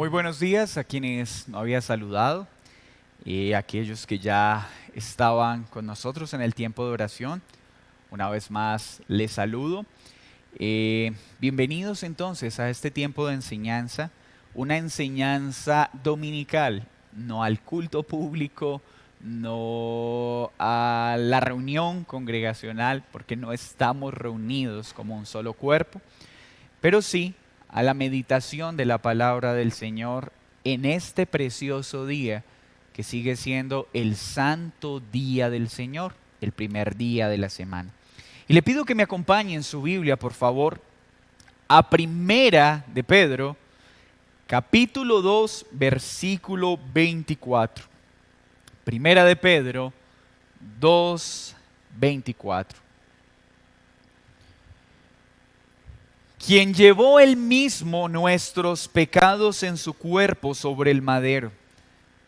Muy buenos días a quienes no había saludado y a aquellos que ya estaban con nosotros en el tiempo de oración. Una vez más les saludo. Bienvenidos entonces a este tiempo de enseñanza, una enseñanza dominical, no al culto público, no a la reunión congregacional, porque no estamos reunidos como un solo cuerpo, pero sí a la meditación de la palabra del Señor en este precioso día que sigue siendo el santo día del Señor, el primer día de la semana. Y le pido que me acompañe en su Biblia, por favor, a Primera de Pedro, capítulo 2, versículo 24. Primera de Pedro 2, 24. Quien llevó él mismo nuestros pecados en su cuerpo sobre el madero,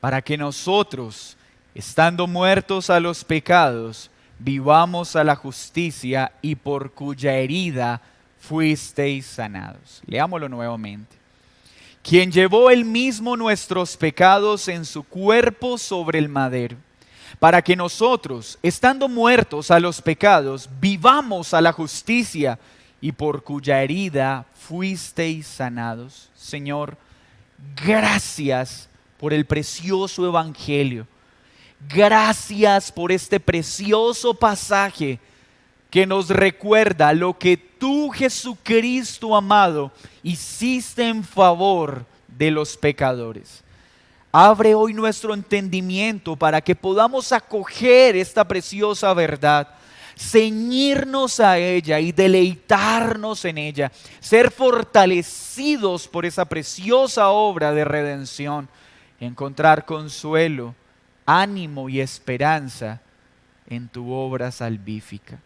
para que nosotros, estando muertos a los pecados, vivamos a la justicia, y por cuya herida fuisteis sanados. Leámoslo nuevamente. Quien llevó él mismo nuestros pecados en su cuerpo sobre el madero, para que nosotros, estando muertos a los pecados, vivamos a la justicia, y por cuya herida fuisteis sanados. Señor, gracias por el precioso evangelio. Gracias por este precioso pasaje que nos recuerda lo que tú, Jesucristo amado, hiciste en favor de los pecadores. Abre hoy nuestro entendimiento para que podamos acoger esta preciosa verdad, ceñirnos a ella y deleitarnos en ella, ser fortalecidos por esa preciosa obra de redención, encontrar consuelo, ánimo y esperanza en tu obra salvífica.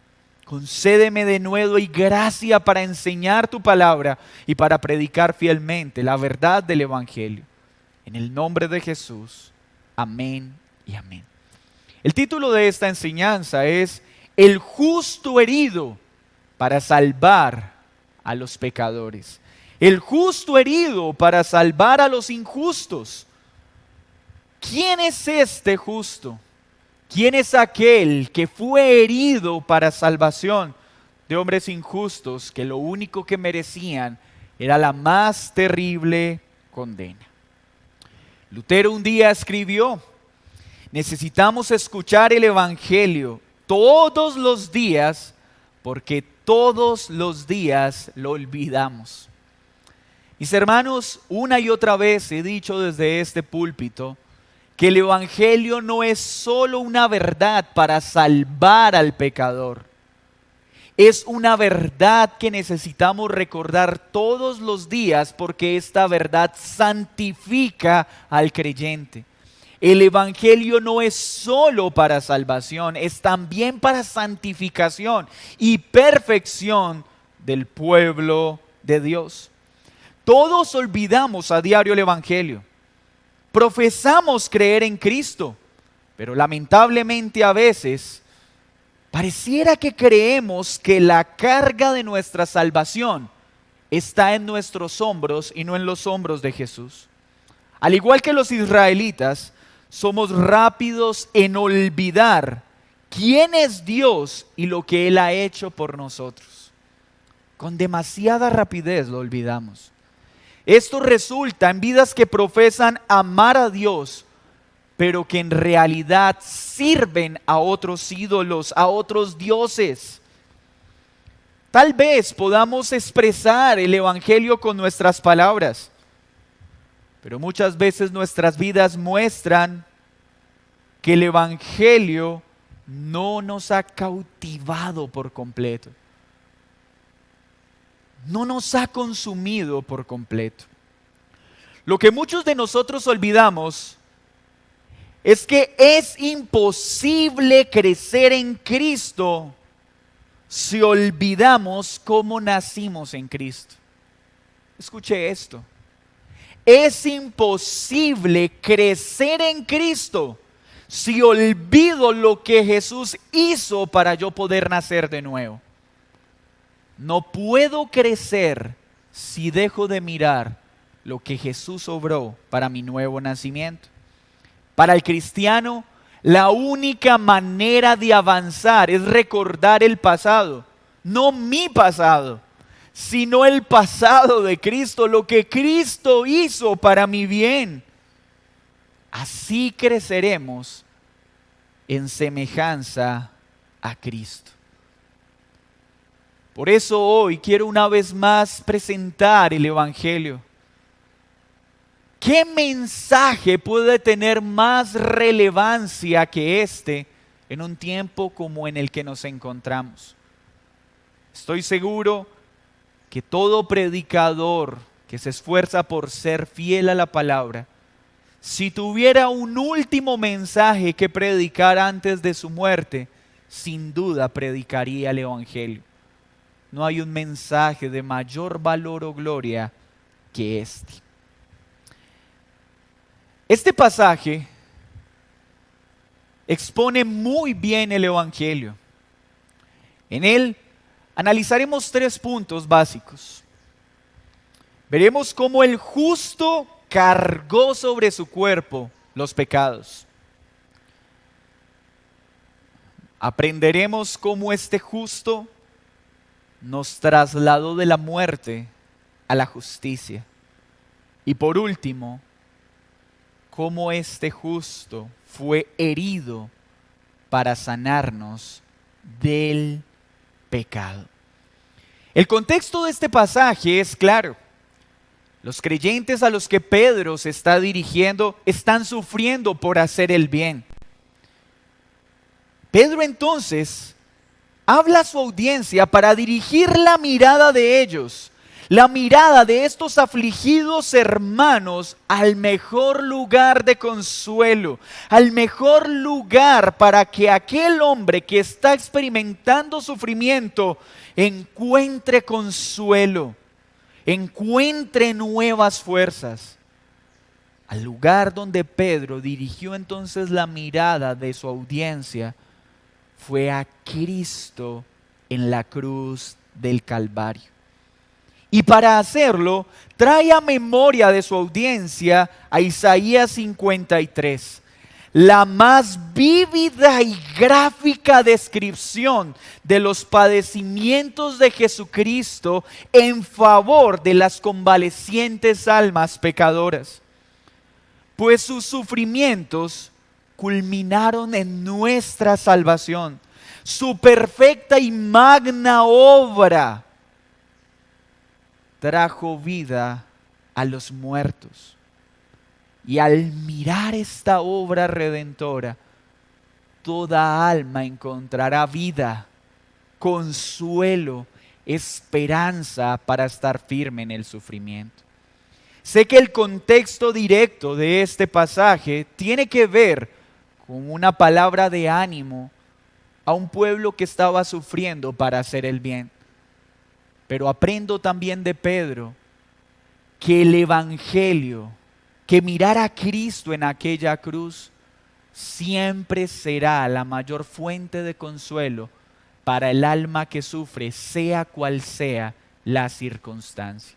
Concédeme de nuevo y gracia para enseñar tu palabra y para predicar fielmente la verdad del Evangelio. En el nombre de Jesús, amén y amén. El título de esta enseñanza es El justo herido para salvar a los pecadores. El justo herido para salvar a los injustos. ¿Quién es este justo? ¿Quién es aquel que fue herido para salvación de hombres injustos que lo único que merecían era la más terrible condena? Lutero un día escribió: necesitamos escuchar el Evangelio todos los días, porque todos los días lo olvidamos. Mis hermanos, una y otra vez he dicho desde este púlpito que el Evangelio no es solo una verdad para salvar al pecador. Es una verdad que necesitamos recordar todos los días, porque esta verdad santifica al creyente. El Evangelio no es solo para salvación, es también para santificación y perfección del pueblo de Dios. Todos olvidamos a diario el Evangelio. Profesamos creer en Cristo, pero lamentablemente a veces pareciera que creemos que la carga de nuestra salvación está en nuestros hombros y no en los hombros de Jesús. Al igual que los israelitas, somos rápidos en olvidar quién es Dios y lo que Él ha hecho por nosotros. Con demasiada rapidez lo olvidamos. Esto resulta en vidas que profesan amar a Dios, pero que en realidad sirven a otros ídolos, a otros dioses. Tal vez podamos expresar el Evangelio con nuestras palabras, pero muchas veces nuestras vidas muestran que el Evangelio no nos ha cautivado por completo. No nos ha consumido por completo. Lo que muchos de nosotros olvidamos es que es imposible crecer en Cristo si olvidamos cómo nacimos en Cristo. Escuche esto. Es imposible crecer en Cristo si olvido lo que Jesús hizo para yo poder nacer de nuevo. No puedo crecer si dejo de mirar lo que Jesús obró para mi nuevo nacimiento. Para el cristiano, la única manera de avanzar es recordar el pasado, no mi pasado, sino el pasado de Cristo, lo que Cristo hizo para mi bien. Así creceremos en semejanza a Cristo. Por eso hoy quiero una vez más presentar el Evangelio. ¿Qué mensaje puede tener más relevancia que este en un tiempo como en el que nos encontramos? Estoy seguro que todo predicador que se esfuerza por ser fiel a la palabra, si tuviera un último mensaje que predicar antes de su muerte, sin duda predicaría el Evangelio. No hay un mensaje de mayor valor o gloria que este. Este pasaje expone muy bien el Evangelio. En él analizaremos 3 puntos básicos. Veremos cómo el justo cargó sobre su cuerpo los pecados. Aprenderemos cómo este justo nos trasladó de la muerte a la justicia. Y por último, cómo este justo fue herido para sanarnos del pecado. El contexto de este pasaje es claro. Los creyentes a los que Pedro se está dirigiendo están sufriendo por hacer el bien. Pedro entonces habla a su audiencia para dirigir la mirada de ellos, la mirada de estos afligidos hermanos al mejor lugar de consuelo, al mejor lugar para que aquel hombre que está experimentando sufrimiento encuentre consuelo, encuentre nuevas fuerzas. Al lugar donde Pedro dirigió entonces la mirada de su audiencia fue a Cristo en la cruz del Calvario. Y para hacerlo, trae a memoria de su audiencia a Isaías 53, la más vívida y gráfica descripción de los padecimientos de Jesucristo en favor de las convalecientes almas pecadoras. Pues sus sufrimientos culminaron en nuestra salvación. Su perfecta y magna obra trajo vida a los muertos. Y al mirar esta obra redentora, toda alma encontrará vida, consuelo, esperanza para estar firme en el sufrimiento. Sé que el contexto directo de este pasaje tiene que ver con una palabra de ánimo a un pueblo que estaba sufriendo para hacer el bien. Pero aprendo también de Pedro que el Evangelio, que mirar a Cristo en aquella cruz, siempre será la mayor fuente de consuelo para el alma que sufre, sea cual sea la circunstancia.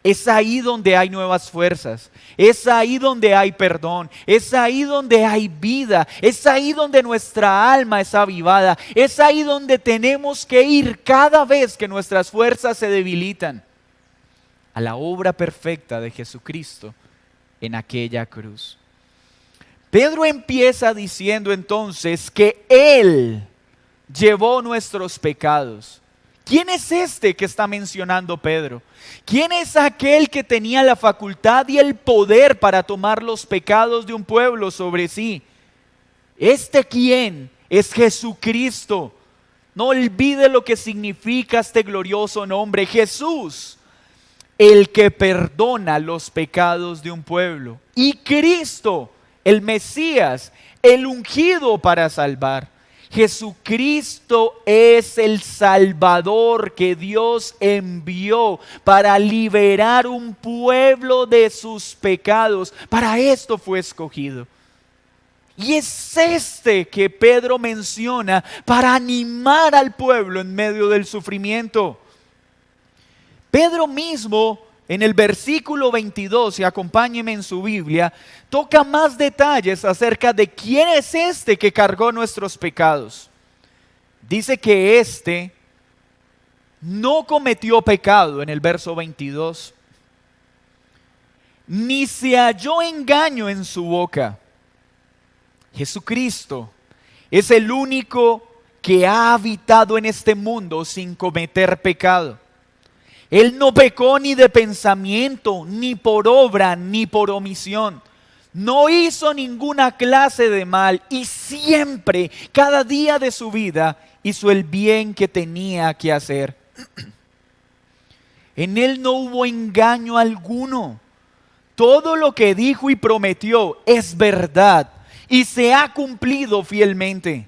Es ahí donde hay nuevas fuerzas, es ahí donde hay perdón, es ahí donde hay vida, es ahí donde nuestra alma es avivada, es ahí donde tenemos que ir cada vez que nuestras fuerzas se debilitan, a la obra perfecta de Jesucristo en aquella cruz. Pedro empieza diciendo entonces que Él llevó nuestros pecados. ¿Quién es este que está mencionando Pedro? ¿Quién es aquel que tenía la facultad y el poder para tomar los pecados de un pueblo sobre sí? ¿Quién? Es Jesucristo. No olvide lo que significa este glorioso nombre, Jesús, el que perdona los pecados de un pueblo. Y Cristo, el Mesías, el ungido para salvar. Jesucristo es el Salvador que Dios envió para liberar un pueblo de sus pecados. Para esto fue escogido. Y es que Pedro menciona para animar al pueblo en medio del sufrimiento. Pedro mismo en el versículo 22, y acompáñeme en su Biblia, toca más detalles acerca de quién es este que cargó nuestros pecados. Dice que este no cometió pecado en el verso 22, ni se halló engaño en su boca. Jesucristo es el único que ha habitado en este mundo sin cometer pecado. Él no pecó ni de pensamiento, ni por obra, ni por omisión. No hizo ninguna clase de mal y siempre, cada día de su vida, hizo el bien que tenía que hacer. En él no hubo engaño alguno. Todo lo que dijo y prometió es verdad y se ha cumplido fielmente.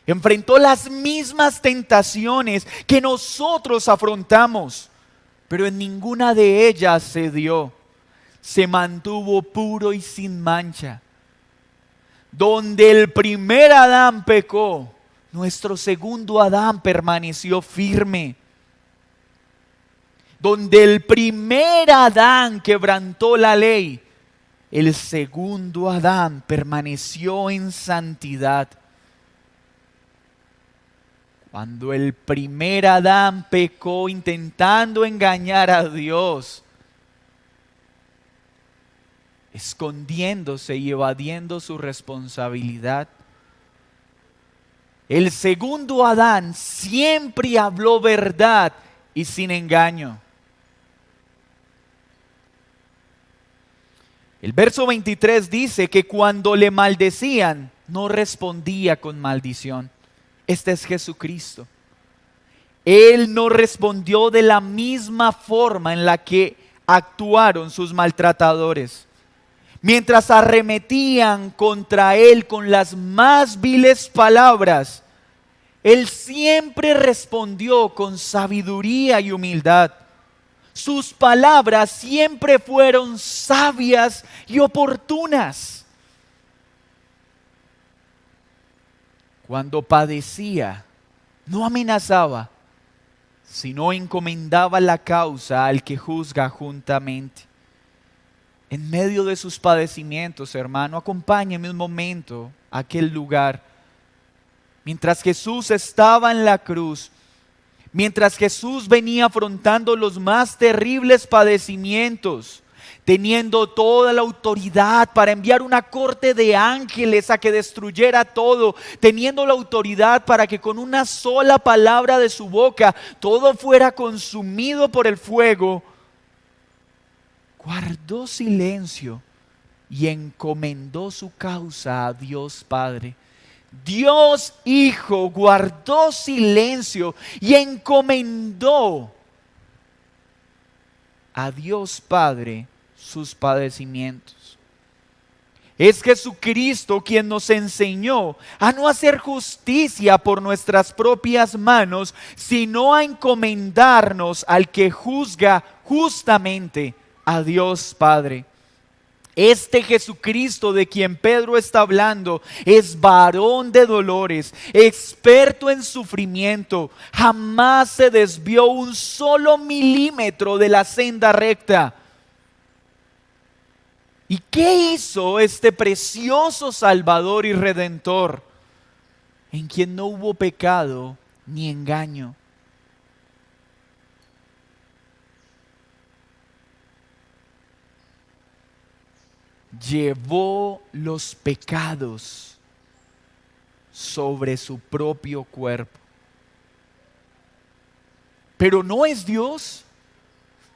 Enfrentó las mismas tentaciones que nosotros afrontamos, pero en ninguna de ellas cedió. Se mantuvo puro y sin mancha. Donde el primer Adán pecó, nuestro segundo Adán permaneció firme. Donde el primer Adán quebrantó la ley, el segundo Adán permaneció en santidad. Cuando el primer Adán pecó intentando engañar a Dios, escondiéndose y evadiendo su responsabilidad, el segundo Adán siempre habló verdad y sin engaño. El verso 23 dice que cuando le maldecían, no respondía con maldición. Este es Jesucristo. Él no respondió de la misma forma en la que actuaron sus maltratadores. Mientras arremetían contra él con las más viles palabras, él siempre respondió con sabiduría y humildad. Sus palabras siempre fueron sabias y oportunas. Cuando padecía, no amenazaba, sino encomendaba la causa al que juzga juntamente. En medio de sus padecimientos, hermano, acompáñeme un momento a aquel lugar. Mientras Jesús estaba en la cruz, mientras Jesús venía afrontando los más terribles padecimientos, teniendo toda la autoridad para enviar una corte de ángeles a que destruyera todo, teniendo la autoridad para que con una sola palabra de su boca todo fuera consumido por el fuego, guardó silencio y encomendó su causa a Dios Padre. Dios Hijo guardó silencio y encomendó a Dios Padre sus padecimientos. Es Jesucristo quien nos enseñó a no hacer justicia por nuestras propias manos, sino a encomendarnos al que juzga justamente, a Dios Padre. Este Jesucristo de quien Pedro está hablando es varón de dolores, experto en sufrimiento, jamás se desvió un solo milímetro de la senda recta. ¿Y qué hizo este precioso Salvador y Redentor, en quien no hubo pecado ni engaño? Llevó los pecados sobre su propio cuerpo. Pero no es Dios.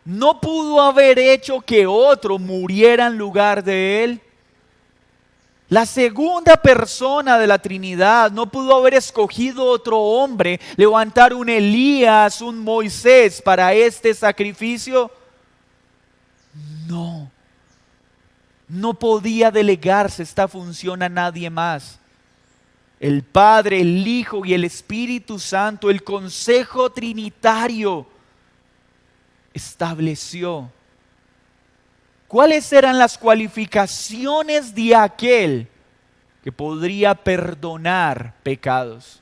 No pudo haber hecho que otro muriera en lugar de él. La segunda persona de la Trinidad no pudo haber escogido otro hombre, levantar un Elías, un Moisés para este sacrificio. No podía delegarse esta función a nadie más. El Padre, el Hijo y el Espíritu Santo, el Consejo Trinitario, estableció cuáles eran las cualificaciones de aquel que podría perdonar pecados.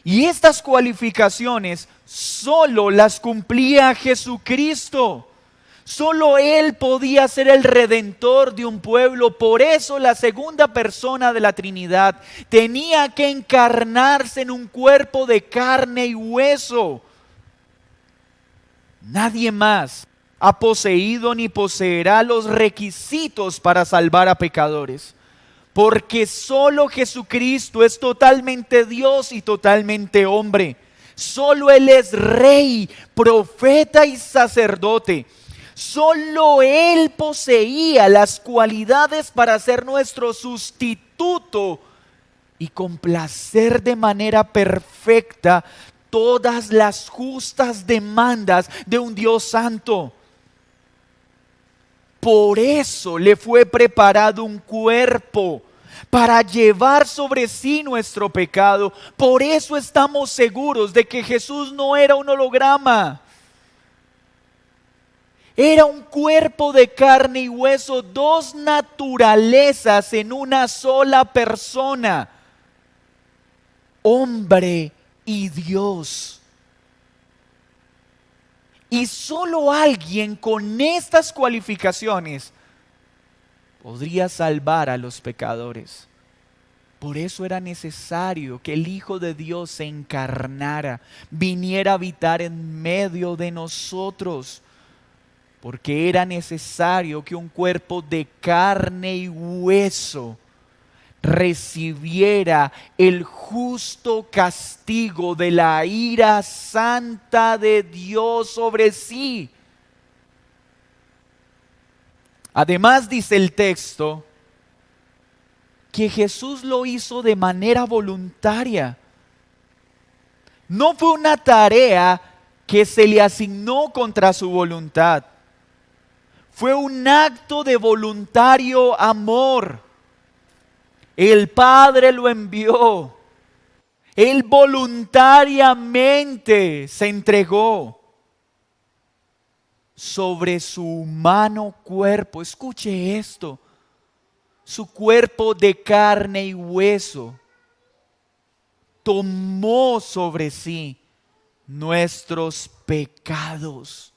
Y estas cualificaciones solo las cumplía Jesucristo. Solo Él podía ser el redentor de un pueblo. Por eso la segunda persona de la Trinidad tenía que encarnarse en un cuerpo de carne y hueso. Nadie más ha poseído ni poseerá los requisitos para salvar a pecadores, porque solo Jesucristo es totalmente Dios y totalmente hombre. Solo Él es rey, profeta y sacerdote. Solo Él poseía las cualidades para ser nuestro sustituto y complacer de manera perfecta todas las justas demandas de un Dios santo. Por eso le fue preparado un cuerpo para llevar sobre sí nuestro pecado. Por eso estamos seguros de que Jesús no era un holograma. Era un cuerpo de carne y hueso, dos naturalezas en una sola persona. Hombre y Dios. Y solo alguien con estas cualificaciones podría salvar a los pecadores. Por eso era necesario que el Hijo de Dios se encarnara, viniera a habitar en medio de nosotros. Porque era necesario que un cuerpo de carne y hueso recibiera el justo castigo de la ira santa de Dios sobre sí. Además dice el texto que Jesús lo hizo de manera voluntaria. No fue una tarea que se le asignó contra su voluntad. Fue un acto de voluntario amor. El Padre lo envió. Él voluntariamente se entregó sobre su humano cuerpo. Escuche esto. Su cuerpo de carne y hueso tomó sobre sí nuestros pecados.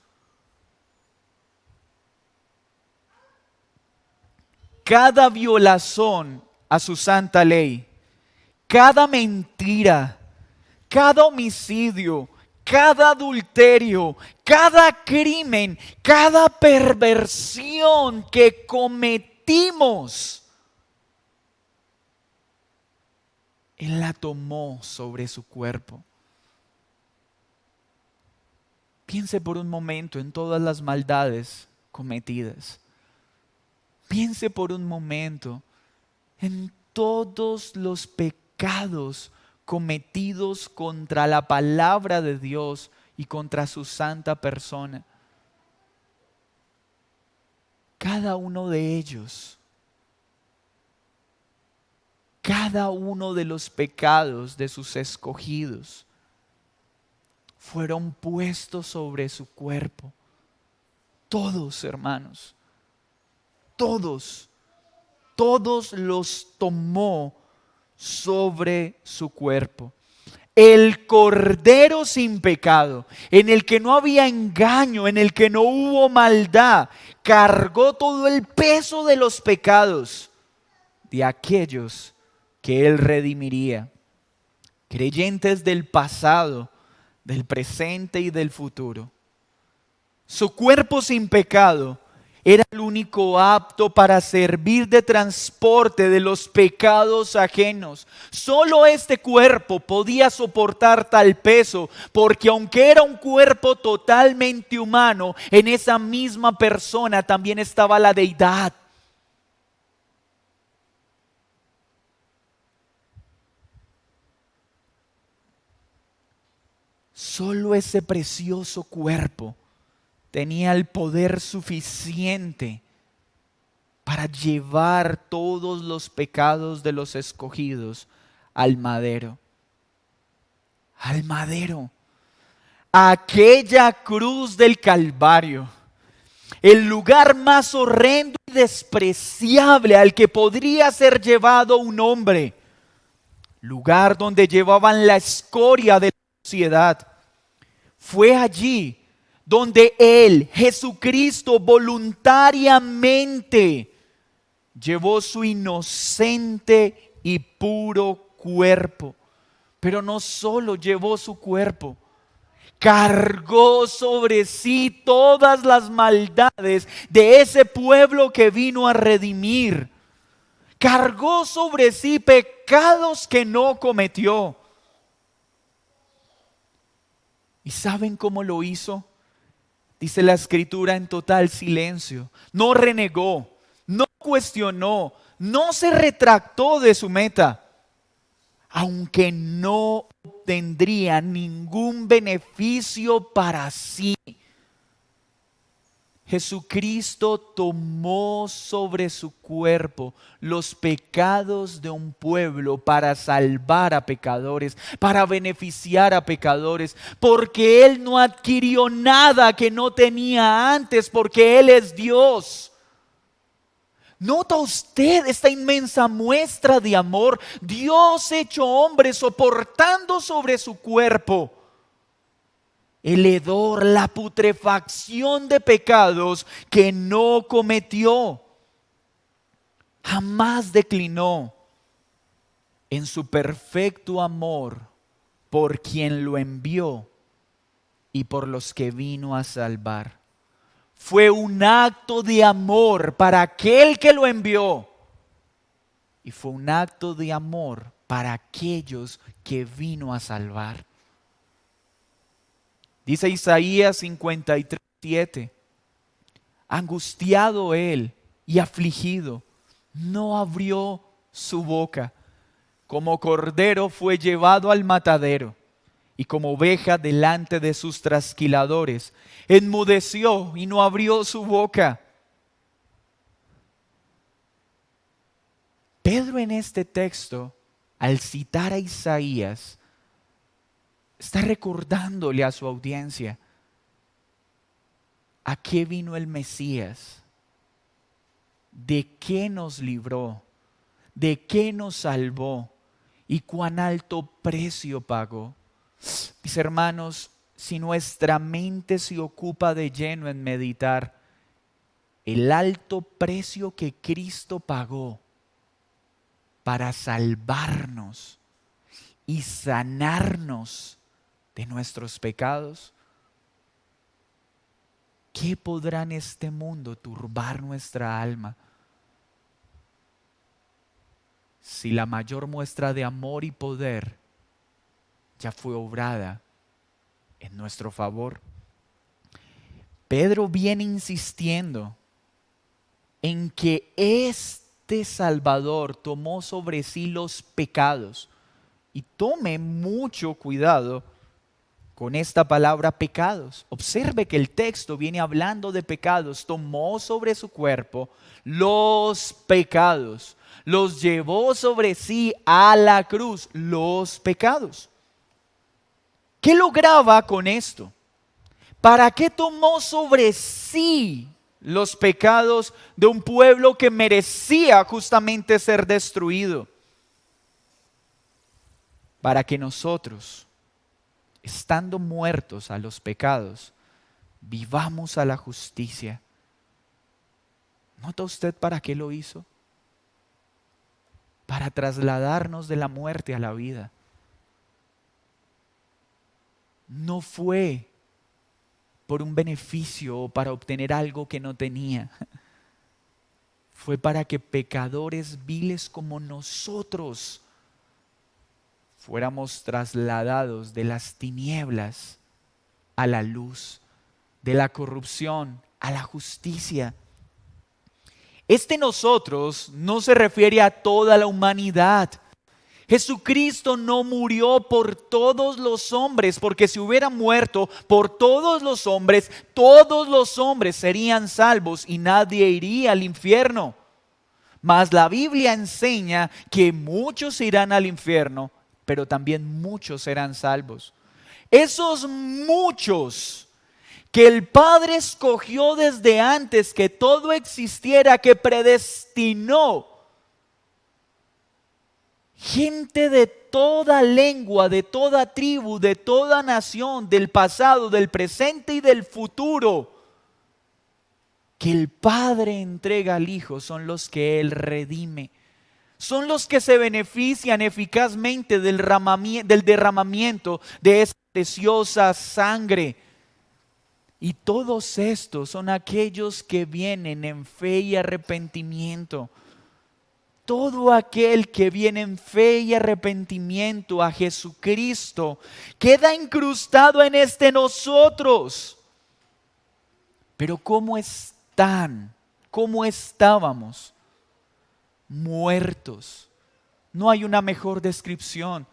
Cada violación a su santa ley, cada mentira, cada homicidio, cada adulterio, cada crimen, cada perversión que cometimos, Él la tomó sobre su cuerpo. Piense por un momento en todas las maldades cometidas. Piense por un momento en todos los pecados cometidos contra la palabra de Dios y contra su santa persona. Cada uno de ellos, cada uno de los pecados de sus escogidos fueron puestos sobre su cuerpo. Todos, hermanos. Todos los tomó sobre su cuerpo. El Cordero sin pecado, en el que no había engaño, en el que no hubo maldad, cargó todo el peso de los pecados de aquellos que Él redimiría. Creyentes del pasado, del presente y del futuro. Su cuerpo sin pecado era el único apto para servir de transporte de los pecados ajenos. Solo este cuerpo podía soportar tal peso, porque aunque era un cuerpo totalmente humano, en esa misma persona también estaba la deidad. Solo ese precioso cuerpo tenía el poder suficiente para llevar todos los pecados de los escogidos al madero. Al madero. A aquella cruz del Calvario. El lugar más horrendo y despreciable al que podría ser llevado un hombre. Lugar donde llevaban la escoria de la sociedad. Fue allí donde Él, Jesucristo, voluntariamente llevó su inocente y puro cuerpo. Pero no solo llevó su cuerpo, cargó sobre sí todas las maldades de ese pueblo que vino a redimir. Cargó sobre sí pecados que no cometió. ¿Y saben cómo lo hizo? Dice la Escritura, en total silencio. No renegó, no cuestionó, no se retractó de su meta, aunque no obtendría ningún beneficio para sí. Jesucristo tomó sobre su cuerpo los pecados de un pueblo para salvar a pecadores, para beneficiar a pecadores, porque Él no adquirió nada que no tenía antes, porque Él es Dios. ¿Nota usted esta inmensa muestra de amor? Dios hecho hombre soportando sobre su cuerpo el hedor, la putrefacción de pecados que no cometió. Jamás declinó en su perfecto amor por quien lo envió y por los que vino a salvar. Fue un acto de amor para aquel que lo envió y fue un acto de amor para aquellos que vino a salvar. Dice Isaías 53:7, angustiado él y afligido, no abrió su boca. Como cordero fue llevado al matadero, y como oveja delante de sus trasquiladores, enmudeció y no abrió su boca. Pedro en este texto, al citar a Isaías, está recordándole a su audiencia a qué vino el Mesías, de qué nos libró, de qué nos salvó y cuán alto precio pagó. Mis hermanos, si nuestra mente se ocupa de lleno en meditar el alto precio que Cristo pagó para salvarnos y sanarnos de nuestros pecados, ¿qué podrá en este mundo turbar nuestra alma? Si la mayor muestra de amor y poder ya fue obrada en nuestro favor. Pedro viene insistiendo en que este Salvador tomó sobre sí los pecados. Y tome mucho cuidado con esta palabra pecados. Observe que el texto viene hablando de pecados. Tomó sobre su cuerpo los pecados. Los llevó sobre sí a la cruz, los pecados. ¿Qué lograba con esto? ¿Para qué tomó sobre sí los pecados de un pueblo que merecía justamente ser destruido? Para que nosotros, estando muertos a los pecados, vivamos a la justicia. ¿Nota usted para qué lo hizo? Para trasladarnos de la muerte a la vida. No fue por un beneficio o para obtener algo que no tenía. Fue para que pecadores viles como nosotros fuéramos trasladados de las tinieblas a la luz, de la corrupción a la justicia. Este nosotros no se refiere a toda la humanidad. Jesucristo no murió por todos los hombres, porque si hubiera muerto por todos los hombres serían salvos y nadie iría al infierno. Mas la Biblia enseña que muchos irán al infierno, pero también muchos serán salvos. Esos muchos que el Padre escogió desde antes que todo existiera, que predestinó, gente de toda lengua, de toda tribu, de toda nación, del pasado, del presente y del futuro, que el Padre entrega al Hijo, son los que Él redime. Son los que se benefician eficazmente del derramamiento de esa preciosa sangre. Y todos estos son aquellos que vienen en fe y arrepentimiento. Todo aquel que viene en fe y arrepentimiento a Jesucristo queda incrustado en nosotros. Pero ¿cómo están? ¿Cómo estábamos? Muertos. No hay una mejor descripción.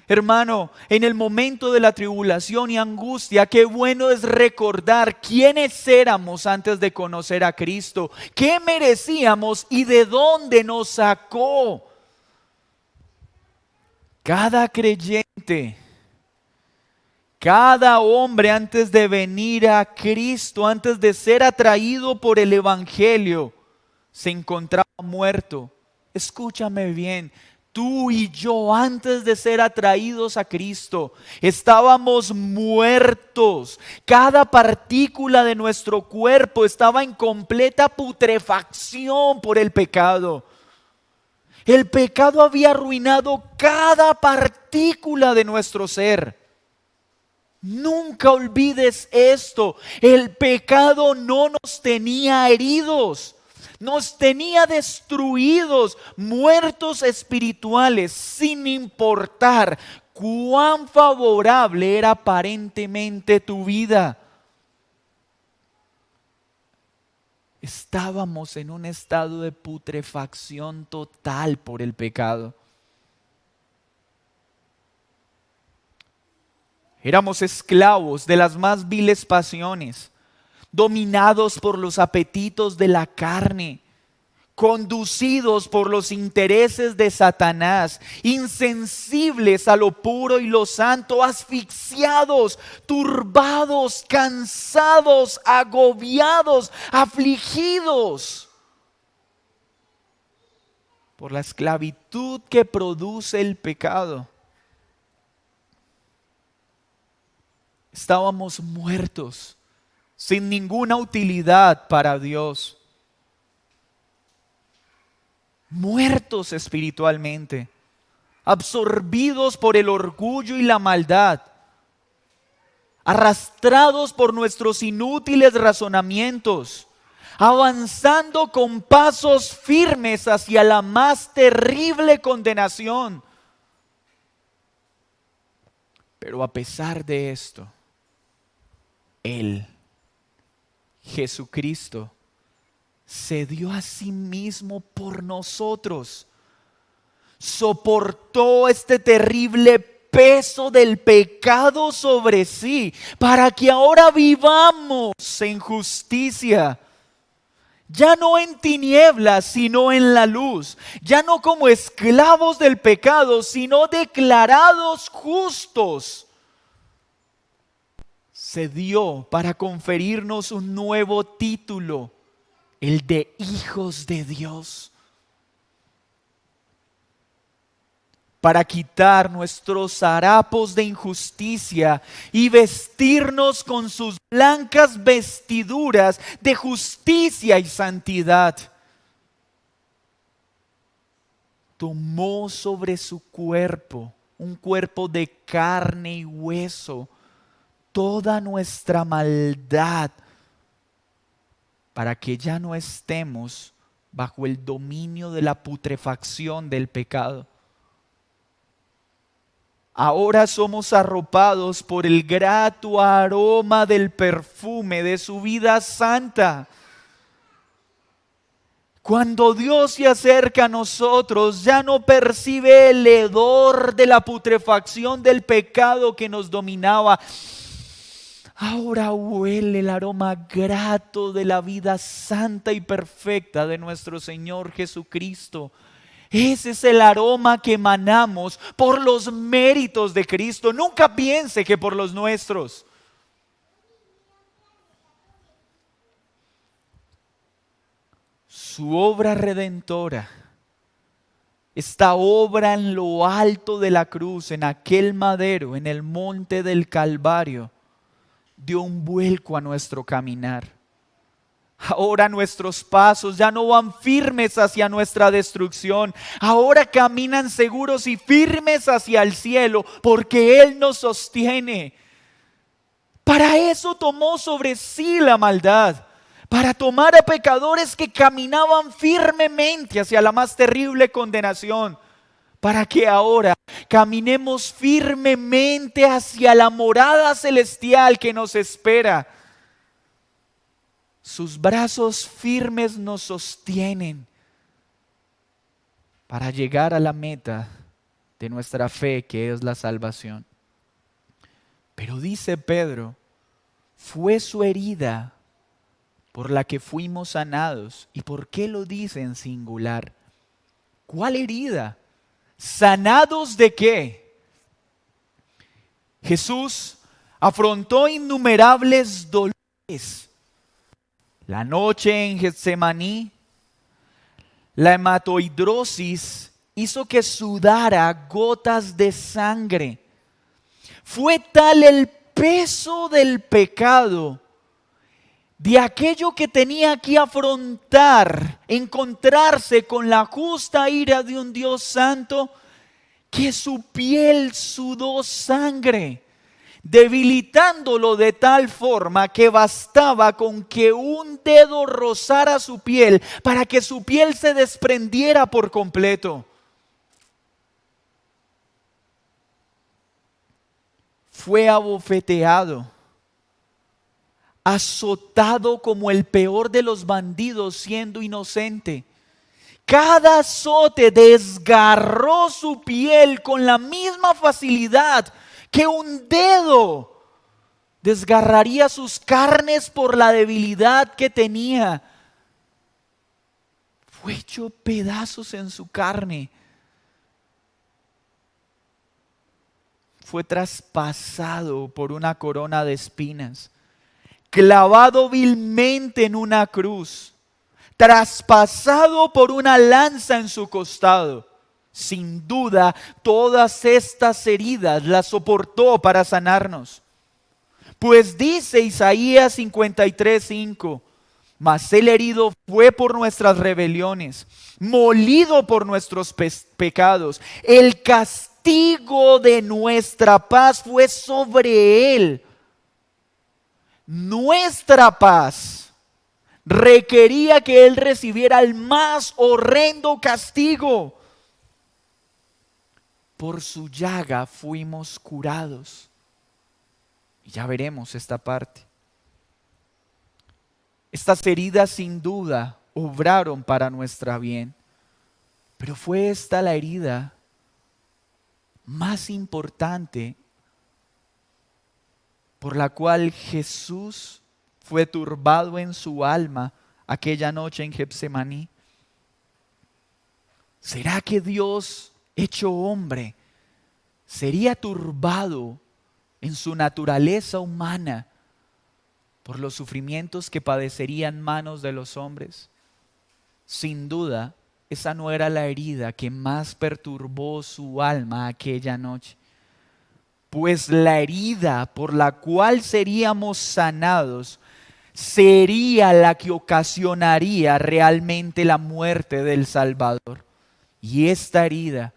Hermano, en el momento de la tribulación y angustia, qué bueno es recordar quiénes éramos antes de conocer a Cristo, qué merecíamos y de dónde nos sacó. Cada creyente, cada hombre antes de venir a Cristo, antes de ser atraído por el Evangelio, se encontraba muerto. Escúchame bien. Tú y yo, antes de ser atraídos a Cristo, estábamos muertos. Cada partícula de nuestro cuerpo estaba en completa putrefacción por el pecado. El pecado había arruinado cada partícula de nuestro ser. Nunca olvides esto. El pecado no nos tenía heridos. Nos tenía destruidos, muertos espirituales, sin importar cuán favorable era aparentemente tu vida. Estábamos en un estado de putrefacción total por el pecado. Éramos esclavos de las más viles pasiones, dominados por los apetitos de la carne, conducidos por los intereses de Satanás, insensibles a lo puro y lo santo, asfixiados, turbados, cansados, agobiados, afligidos por la esclavitud que produce el pecado. Estábamos muertos, sin ninguna utilidad para Dios. Muertos espiritualmente, absorbidos por el orgullo y la maldad, arrastrados por nuestros inútiles razonamientos, avanzando con pasos firmes hacia la más terrible condenación. Pero a pesar de esto, Él, Jesucristo, se dio a sí mismo por nosotros. Soportó este terrible peso del pecado sobre sí, para que ahora vivamos en justicia. Ya no en tinieblas, sino en la luz. Ya no como esclavos del pecado, sino declarados justos. Se dio para conferirnos un nuevo título, el de hijos de Dios, para quitar nuestros harapos de injusticia y vestirnos con sus blancas vestiduras de justicia y santidad. Tomó sobre su cuerpo, un cuerpo de carne y hueso, toda nuestra maldad, para que ya no estemos bajo el dominio de la putrefacción del pecado. Ahora somos arropados por el grato aroma del perfume de su vida santa. Cuando Dios se acerca a nosotros, ya no percibe el hedor de la putrefacción del pecado que nos dominaba. Ahora huele el aroma grato de la vida santa y perfecta de nuestro Señor Jesucristo. Ese es el aroma que emanamos por los méritos de Cristo. Nunca piense que por los nuestros. Su obra redentora esta obra en lo alto de la cruz, en aquel madero, en el monte del Calvario, dio un vuelco a nuestro caminar. Ahora nuestros pasos ya no van firmes hacia nuestra destrucción. Ahora caminan seguros y firmes hacia el cielo, porque Él nos sostiene. Para eso tomó sobre sí la maldad, para tomar a pecadores que caminaban firmemente hacia la más terrible condenación, para que ahora caminemos firmemente hacia la morada celestial que nos espera. Sus brazos firmes nos sostienen para llegar a la meta de nuestra fe, que es la salvación. Pero dice Pedro, fue su herida por la que fuimos sanados. ¿Y por qué lo dice en singular? ¿Cuál herida? ¿Sanados de qué? Jesús afrontó innumerables dolores. La noche en Getsemaní, la hematoidrosis hizo que sudara gotas de sangre. Fue tal el peso del pecado, de aquello que tenía que afrontar, encontrarse con la justa ira de un Dios santo, que su piel sudó sangre, debilitándolo de tal forma que bastaba con que un dedo rozara su piel para que su piel se desprendiera por completo. Fue abofeteado, azotado como el peor de los bandidos siendo inocente. Cada azote desgarró su piel con la misma facilidad que un dedo desgarraría sus carnes por la debilidad que tenía. Fue hecho pedazos en su carne. Fue traspasado por una corona de espinas, clavado vilmente en una cruz, traspasado por una lanza en su costado. Sin duda, todas estas heridas las soportó para sanarnos. Pues dice Isaías 53:5, mas el herido fue por nuestras rebeliones, molido por nuestros pecados. El castigo de nuestra paz fue sobre él. Nuestra paz requería que él recibiera el más horrendo castigo. Por su llaga fuimos curados. Y ya veremos esta parte. Estas heridas sin duda obraron para nuestra bien. Pero fue esta la herida más importante por la cual Jesús fue turbado en su alma aquella noche en Getsemaní. ¿Será que Dios, hecho hombre, sería turbado en su naturaleza humana por los sufrimientos que padecerían manos de los hombres? Sin duda, esa no era la herida que más perturbó su alma aquella noche. Pues la herida por la cual seríamos sanados sería la que ocasionaría realmente la muerte del Salvador. Y esta herida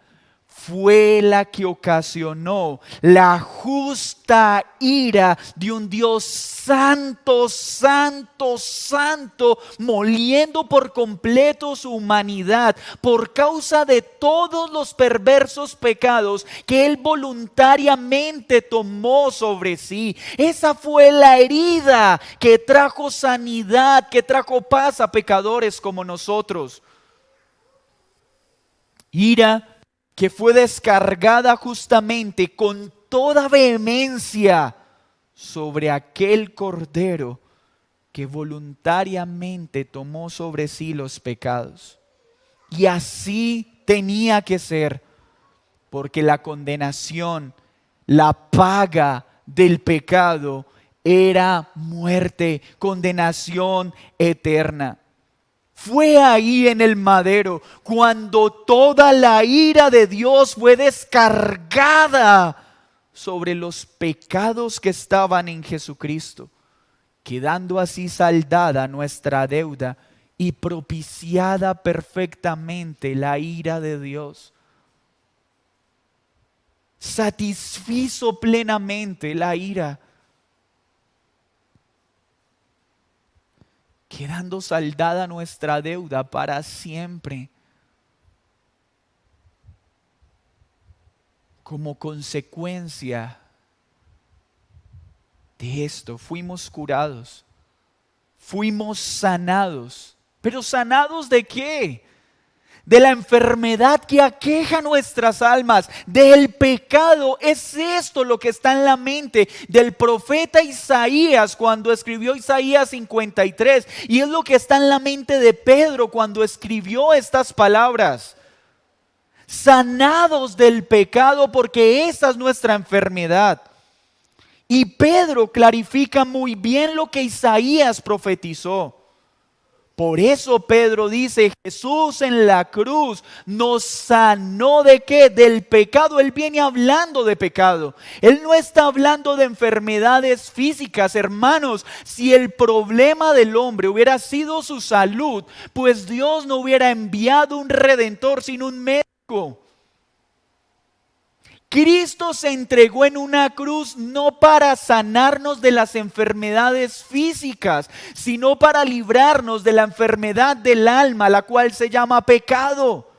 fue la que ocasionó la justa ira de un Dios santo, santo, santo, moliendo por completo su humanidad por causa de todos los perversos pecados que Él voluntariamente tomó sobre sí. Esa fue la herida que trajo sanidad, que trajo paz a pecadores como nosotros. Ira que fue descargada justamente con toda vehemencia sobre aquel Cordero que voluntariamente tomó sobre sí los pecados. Y así tenía que ser, porque la condenación, la paga del pecado era muerte, condenación eterna. Fue ahí en el madero cuando toda la ira de Dios fue descargada sobre los pecados que estaban en Jesucristo, quedando así saldada nuestra deuda y propiciada perfectamente la ira de Dios. Satisfizo plenamente la ira, quedando saldada nuestra deuda para siempre. Como consecuencia de esto, fuimos curados, fuimos sanados. ¿Pero sanados de qué? De la enfermedad que aqueja nuestras almas, del pecado. Es esto lo que está en la mente del profeta Isaías cuando escribió Isaías 53. Y es lo que está en la mente de Pedro cuando escribió estas palabras. Sanados del pecado, porque esa es nuestra enfermedad. Y Pedro clarifica muy bien lo que Isaías profetizó. Por eso Pedro dice, Jesús en la cruz nos sanó ¿de qué? Del pecado. Él viene hablando de pecado. Él no está hablando de enfermedades físicas, hermanos. Si el problema del hombre hubiera sido su salud, pues Dios no hubiera enviado un redentor, sino un médico. Cristo se entregó en una cruz no para sanarnos de las enfermedades físicas, sino para librarnos de la enfermedad del alma, la cual se llama pecado.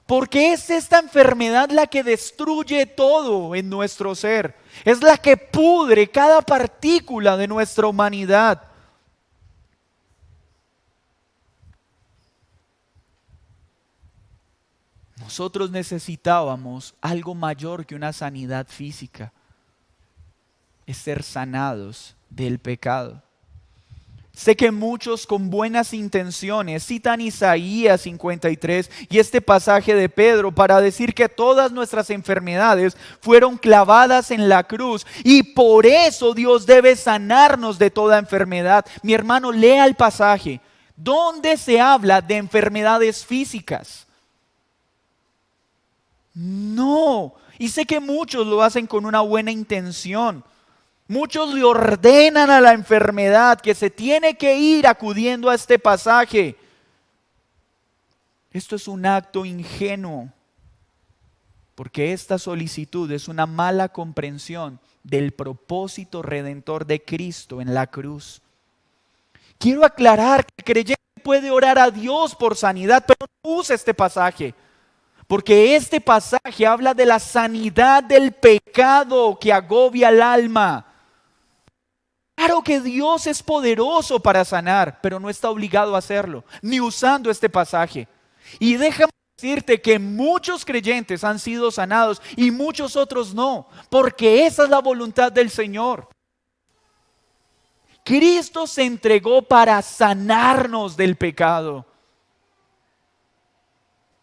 Porque es esta enfermedad la que destruye todo en nuestro ser. Es la que pudre cada partícula de nuestra humanidad. Nosotros necesitábamos algo mayor que una sanidad física. Es ser sanados del pecado. Sé que muchos con buenas intenciones citan Isaías 53 y este pasaje de Pedro para decir que todas nuestras enfermedades fueron clavadas en la cruz y por eso Dios debe sanarnos de toda enfermedad. Mi hermano, lea el pasaje. ¿Dónde se habla de enfermedades físicas? No, y sé que muchos lo hacen con una buena intención. Muchos le ordenan a la enfermedad que se tiene que ir acudiendo a este pasaje. Esto es un acto ingenuo, porque esta solicitud es una mala comprensión del propósito redentor de Cristo en la cruz. Quiero aclarar que el creyente puede orar a Dios por sanidad, pero no use este pasaje. Porque este pasaje habla de la sanidad del pecado que agobia al alma. Claro que Dios es poderoso para sanar, pero no está obligado a hacerlo, ni usando este pasaje. Y déjame decirte que muchos creyentes han sido sanados y muchos otros no, porque esa es la voluntad del Señor. Cristo se entregó para sanarnos del pecado.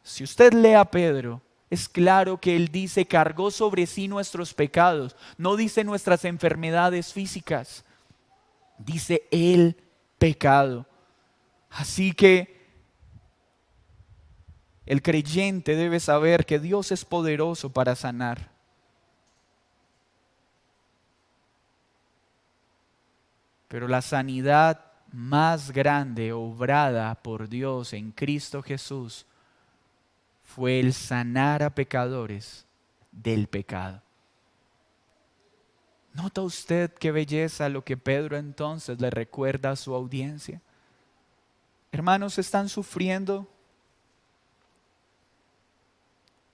Si usted lee a Pedro, es claro que él dice, cargó sobre sí nuestros pecados. No dice nuestras enfermedades físicas. Dice el pecado. Así que el creyente debe saber que Dios es poderoso para sanar. Pero la sanidad más grande obrada por Dios en Cristo Jesús fue el sanar a pecadores del pecado. ¿Nota usted qué belleza lo que Pedro entonces le recuerda a su audiencia? Hermanos, ¿están sufriendo?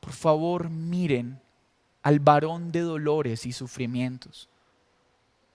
Por favor, miren al varón de dolores y sufrimientos.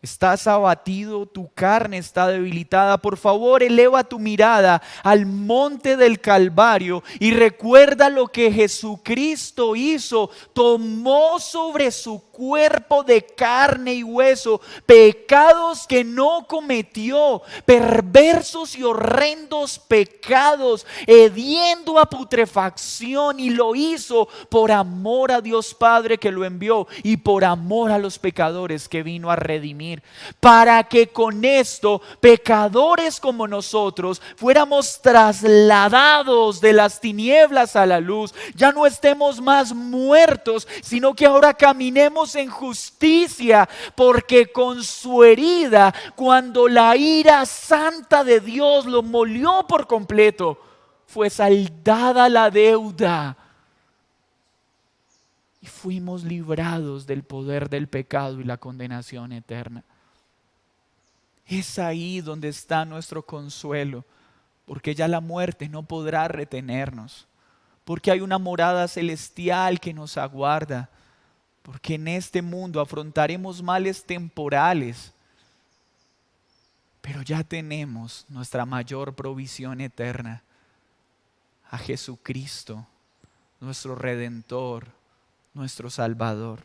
Estás abatido, tu carne está debilitada. Por favor, eleva tu mirada al monte del Calvario y recuerda lo que Jesucristo hizo. Tomó sobre su cuerpo de carne y hueso pecados que no cometió, perversos y horrendos pecados, hediendo a putrefacción, y lo hizo por amor a Dios Padre que lo envió y por amor a los pecadores que vino a redimir. venir, para que con esto pecadores como nosotros fuéramos trasladados de las tinieblas a la luz. Ya no estemos más muertos, sino que ahora caminemos en justicia, porque con su herida, cuando la ira santa de Dios lo molió por completo, fue saldada la deuda y fuimos librados del poder del pecado y la condenación eterna. Es ahí donde está nuestro consuelo, porque ya la muerte no podrá retenernos, porque hay una morada celestial que nos aguarda, porque en este mundo afrontaremos males temporales, pero ya tenemos nuestra mayor provisión eterna, a Jesucristo, nuestro Redentor, nuestro Salvador.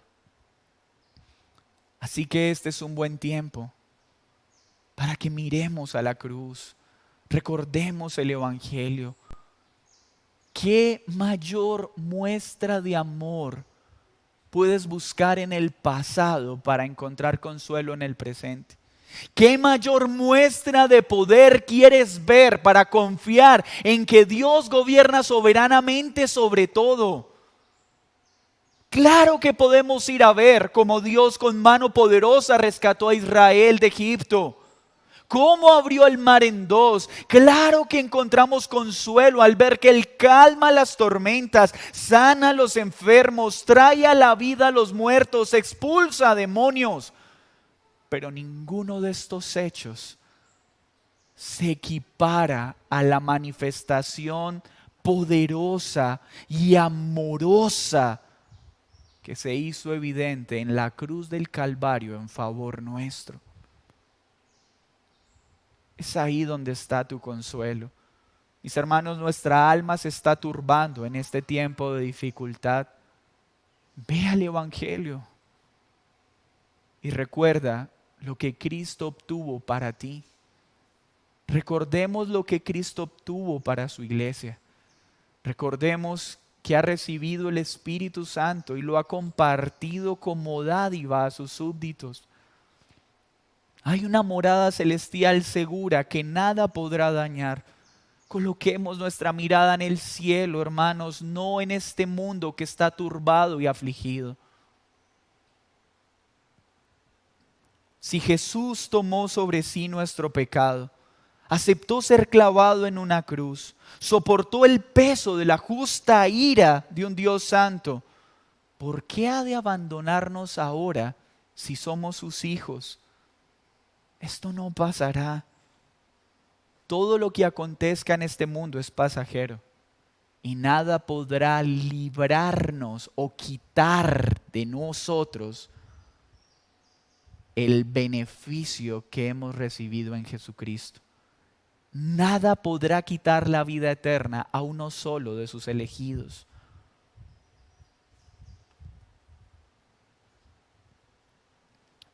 Así que este es un buen tiempo para que miremos a la cruz, recordemos el Evangelio. ¿Qué mayor muestra de amor puedes buscar en el pasado para encontrar consuelo en el presente? ¿Qué mayor muestra de poder quieres ver para confiar en que Dios gobierna soberanamente sobre todo? Claro que podemos ir a ver cómo Dios con mano poderosa rescató a Israel de Egipto. ¿Cómo abrió el mar en dos? Claro que encontramos consuelo al ver que Él calma las tormentas, sana a los enfermos, trae a la vida a los muertos, expulsa a demonios. Pero ninguno de estos hechos se equipara a la manifestación poderosa y amorosa que se hizo evidente en la cruz del Calvario en favor nuestro. Es ahí donde está tu consuelo. Mis hermanos, nuestra alma se está turbando en este tiempo de dificultad. Ve al Evangelio y recuerda lo que Cristo obtuvo para ti. Recordemos lo que Cristo obtuvo para su iglesia. Recordemos que ha recibido el Espíritu Santo y lo ha compartido como dádiva a sus súbditos. Hay una morada celestial segura que nada podrá dañar. Coloquemos nuestra mirada en el cielo, hermanos, no en este mundo que está turbado y afligido. Si Jesús tomó sobre sí nuestro pecado, aceptó ser clavado en una cruz, soportó el peso de la justa ira de un Dios santo, ¿por qué ha de abandonarnos ahora si somos sus hijos? Esto no pasará. Todo lo que acontezca en este mundo es pasajero y nada podrá librarnos o quitar de nosotros el beneficio que hemos recibido en Jesucristo. Nada podrá quitar la vida eterna a uno solo de sus elegidos.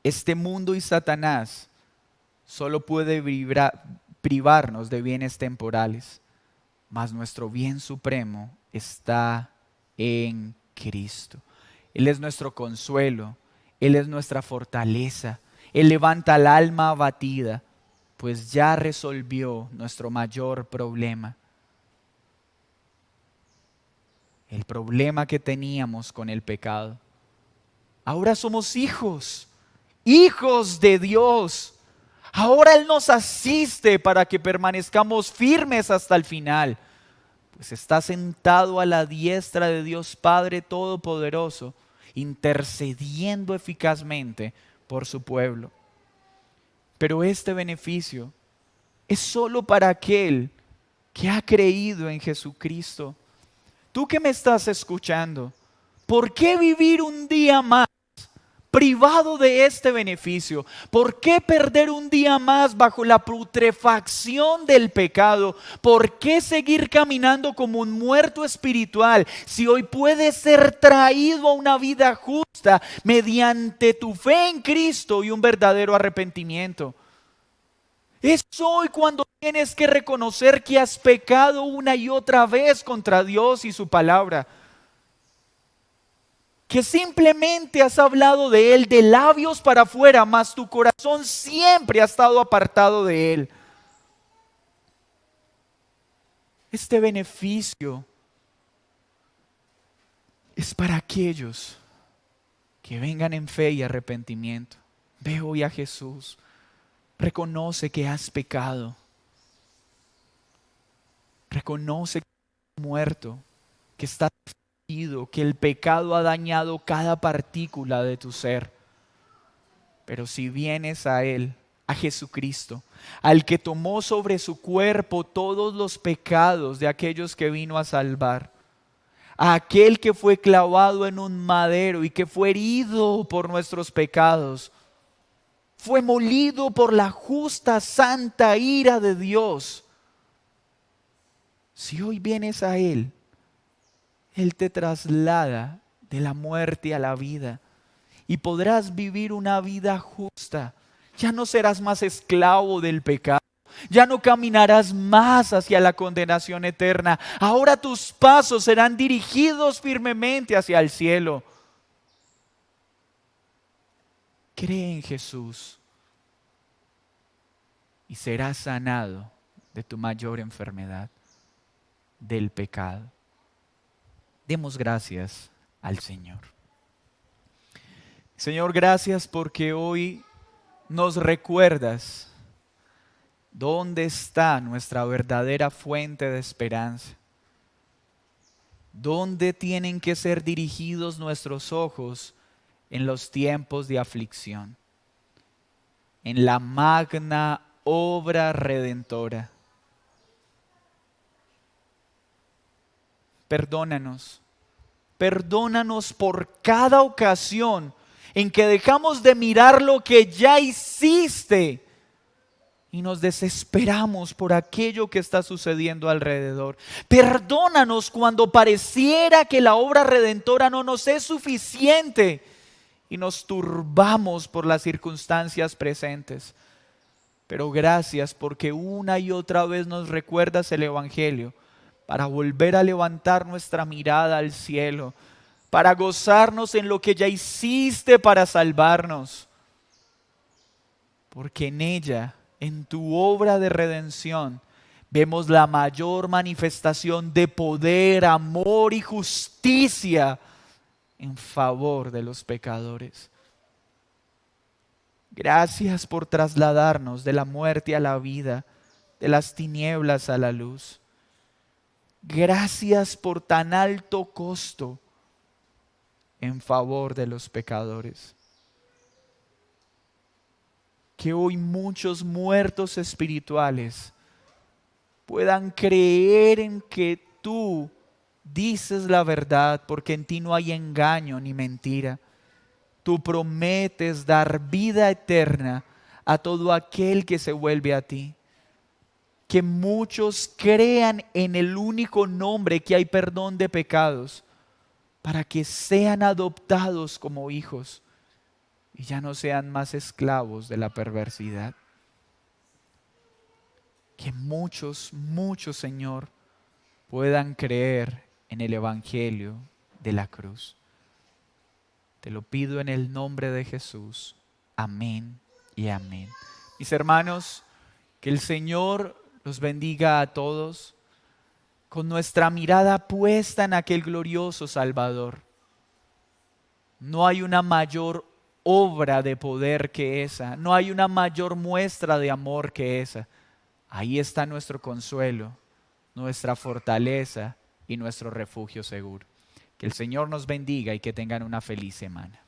Este mundo y Satanás solo puede privarnos de bienes temporales, mas nuestro bien supremo está en Cristo. Él es nuestro consuelo, Él es nuestra fortaleza, Él levanta al alma abatida, pues ya resolvió nuestro mayor problema. El problema que teníamos con el pecado. Ahora somos hijos, hijos de Dios. Ahora Él nos asiste para que permanezcamos firmes hasta el final, pues está sentado a la diestra de Dios Padre Todopoderoso, intercediendo eficazmente por su pueblo. Pero este beneficio es solo para aquel que ha creído en Jesucristo. Tú que me estás escuchando, ¿por qué vivir un día más privado de este beneficio? ¿Por qué perder un día más bajo la putrefacción del pecado? ¿Por qué seguir caminando como un muerto espiritual si hoy puedes ser traído a una vida justa mediante tu fe en Cristo y un verdadero arrepentimiento? Es hoy cuando tienes que reconocer que has pecado una y otra vez contra Dios y su palabra. que simplemente has hablado de Él de labios para afuera, mas tu corazón siempre ha estado apartado de Él. Este beneficio es para aquellos que vengan en fe y arrepentimiento. Ve hoy a Jesús, reconoce que has pecado, reconoce que has muerto, que estás perdido, que el pecado ha dañado cada partícula de tu ser. Pero si vienes a Él, a Jesucristo, al que tomó sobre su cuerpo todos los pecados de aquellos que vino a salvar, a aquel que fue clavado en un madero y que fue herido por nuestros pecados, fue molido por la justa, santa ira de Dios. Si hoy vienes a Él, Él te traslada de la muerte a la vida y podrás vivir una vida justa. Ya no serás más esclavo del pecado. Ya no caminarás más hacia la condenación eterna. Ahora tus pasos serán dirigidos firmemente hacia el cielo. Cree en Jesús y serás sanado de tu mayor enfermedad, del pecado. Demos gracias al Señor. Señor, gracias porque hoy nos recuerdas dónde está nuestra verdadera fuente de esperanza. ¿Dónde tienen que ser dirigidos nuestros ojos en los tiempos de aflicción? En la magna obra redentora. Perdónanos por cada ocasión en que dejamos de mirar lo que ya hiciste y nos desesperamos por aquello que está sucediendo alrededor. Perdónanos cuando pareciera que la obra redentora no nos es suficiente y nos turbamos por las circunstancias presentes. Pero gracias porque una y otra vez nos recuerdas el Evangelio para volver a levantar nuestra mirada al cielo, para gozarnos en lo que ya hiciste para salvarnos. Porque en ella, en tu obra de redención, vemos la mayor manifestación de poder, amor y justicia en favor de los pecadores. Gracias por trasladarnos de la muerte a la vida, de las tinieblas a la luz. Gracias por tan alto costo en favor de los pecadores. Que hoy muchos muertos espirituales puedan creer en que tú dices la verdad, porque en ti no hay engaño ni mentira. Tú prometes dar vida eterna a todo aquel que se vuelve a ti. Que muchos crean en el único nombre que hay perdón de pecados, para que sean adoptados como hijos y ya no sean más esclavos de la perversidad. Que muchos, Señor, puedan creer en el Evangelio de la cruz. Te lo pido en el nombre de Jesús. Amén y amén. Mis hermanos, que el Señor los bendiga a todos con nuestra mirada puesta en aquel glorioso Salvador. No hay una mayor obra de poder que esa. No hay una mayor muestra de amor que esa. Ahí está nuestro consuelo, nuestra fortaleza y nuestro refugio seguro. Que el Señor nos bendiga y que tengan una feliz semana.